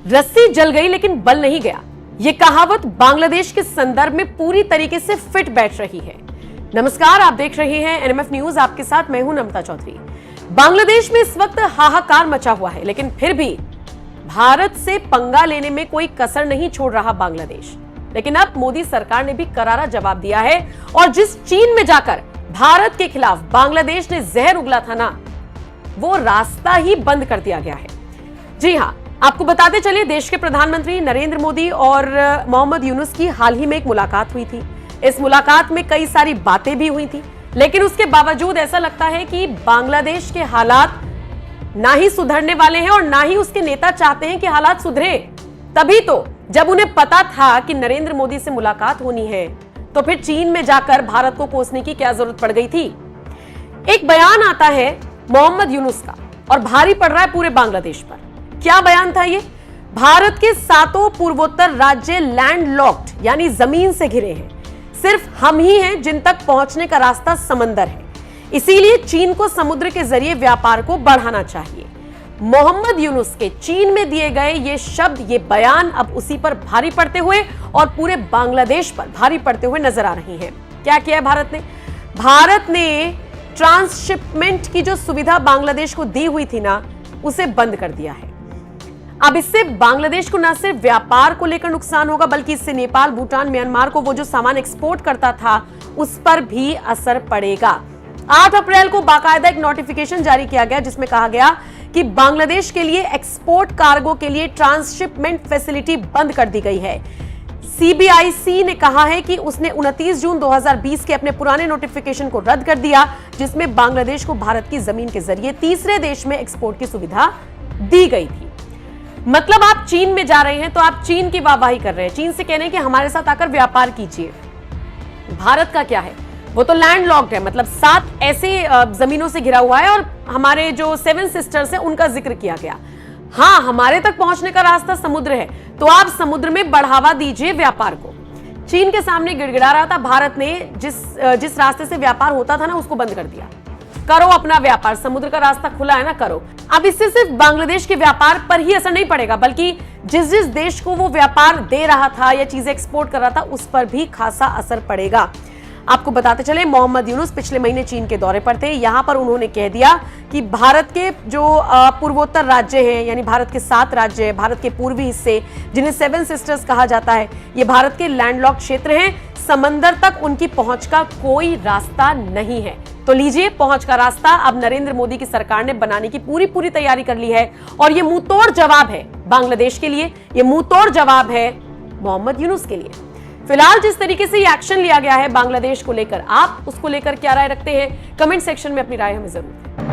रस्सी जल गई लेकिन बल नहीं गया, ये कहावत बांग्लादेश के संदर्भ में पूरी तरीके से फिट बैठ रही है। नमस्कार, आप देख रहे हैं एनएमएफ न्यूज, आपके साथ मैं हूं नमता चौधरी। बांग्लादेश में इस वक्त हाहाकार मचा हुआ है, लेकिन फिर भी भारत से पंगा लेने में कोई कसर नहीं छोड़ रहा बांग्लादेश। लेकिन अब मोदी सरकार ने भी करारा जवाब दिया है और जिस चीन में जाकर भारत के खिलाफ बांग्लादेश ने जहर उगला था ना, वो रास्ता ही बंद कर दिया गया है। जी हां, आपको बताते चलिए, देश के प्रधानमंत्री नरेंद्र मोदी और मोहम्मद यूनुस की हाल ही में एक मुलाकात हुई थी। इस मुलाकात में कई सारी बातें भी हुई थी, लेकिन उसके बावजूद ऐसा लगता है कि बांग्लादेश के हालात ना ही सुधरने वाले हैं और ना ही उसके नेता चाहते हैं कि हालात सुधरे। तभी तो जब उन्हें पता था कि नरेंद्र मोदी से मुलाकात होनी है, तो फिर चीन में जाकर भारत को कोसने की क्या जरूरत पड़ गई थी। एक बयान आता है मोहम्मद यूनुस का और भारी पड़ रहा है पूरे बांग्लादेश पर। क्या बयान था ये? भारत के 7 पूर्वोत्तर राज्य लैंडलॉक्ड यानी जमीन से घिरे हैं। सिर्फ हम ही हैं जिन तक पहुंचने का रास्ता समंदर है, इसीलिए चीन को समुद्र के जरिए व्यापार को बढ़ाना चाहिए। मोहम्मद यूनुस के चीन में दिए गए ये शब्द, ये बयान अब उसी पर भारी पड़ते हुए और पूरे बांग्लादेश पर भारी पड़ते हुए नजर आ रही हैं। क्या किया है भारत ने? भारत ने ट्रांसशिपमेंट की जो सुविधा बांग्लादेश को दी हुई थी ना, उसे बंद कर दिया है। अब इससे बांग्लादेश को न सिर्फ व्यापार को लेकर नुकसान होगा, बल्कि इससे नेपाल, भूटान, म्यांमार को वो जो सामान एक्सपोर्ट करता था उस पर भी असर पड़ेगा। 8 अप्रैल को बाकायदा एक नोटिफिकेशन जारी किया गया जिसमें कहा गया कि बांग्लादेश के लिए एक्सपोर्ट कार्गो के लिए ट्रांसशिपमेंट फैसिलिटी बंद कर दी गई है। सीबीआईसी ने कहा है कि उसने 29 जून 2020 के अपने पुराने नोटिफिकेशन को रद्द कर दिया, जिसमें बांग्लादेश को भारत की जमीन के जरिए तीसरे देश में एक्सपोर्ट की सुविधा दी गई थी। मतलब आप चीन में जा रहे हैं तो आप चीन की वाहवाही कर रहे हैं, चीन से कह रहे हैं कि हमारे साथ आकर व्यापार कीजिए। भारत का क्या है? वो तो लैंड लॉक्ड है, मतलब 7 ऐसे जमीनों से घिरा हुआ है और हमारे जो 7 सिस्टर्स हैं उनका जिक्र किया गया। हाँ, हमारे तक पहुंचने का रास्ता समुद्र है, तो आप समुद्र में बढ़ावा दीजिए व्यापार को। चीन के सामने गिड़गिड़ा रहा था भारत ने, जिस रास्ते से व्यापार होता था ना, उसको बंद कर दिया। करो अपना व्यापार, समुद्र का रास्ता खुला है ना, करो। अब इससे सिर्फ बांग्लादेश के व्यापार पर ही असर नहीं पड़ेगा, बल्कि जिस जिस देश को वो व्यापार दे रहा था या चीजें एक्सपोर्ट कर रहा था उस पर भी खासा असर पड़ेगा। आपको बताते चले, मोहम्मद यूनुस पिछले महीने चीन के दौरे पर थे। यहां पर उन्होंने कह दिया कि भारत के जो पूर्वोत्तर राज्य हैं, यानी भारत के 7 राज्य हैं, भारत के पूर्वी हिस्से जिन्हें 7 सिस्टर्स कहा जाता है, ये भारत के लैंडलॉक्ड क्षेत्र हैं। समंदर तक उनकी पहुंच का कोई रास्ता नहीं है। तो लीजिए, पहुंच का रास्ता अब नरेंद्र मोदी की सरकार ने बनाने की पूरी तैयारी कर ली है और ये मुंहतोड़ जवाब है बांग्लादेश के लिए, ये मुंहतोड़ जवाब है मोहम्मद यूनुस के लिए। फिलहाल जिस तरीके से ये एक्शन लिया गया है बांग्लादेश को लेकर, आप उसको लेकर क्या राय रखते हैं? कमेंट सेक्शन में अपनी राय हमें जरूर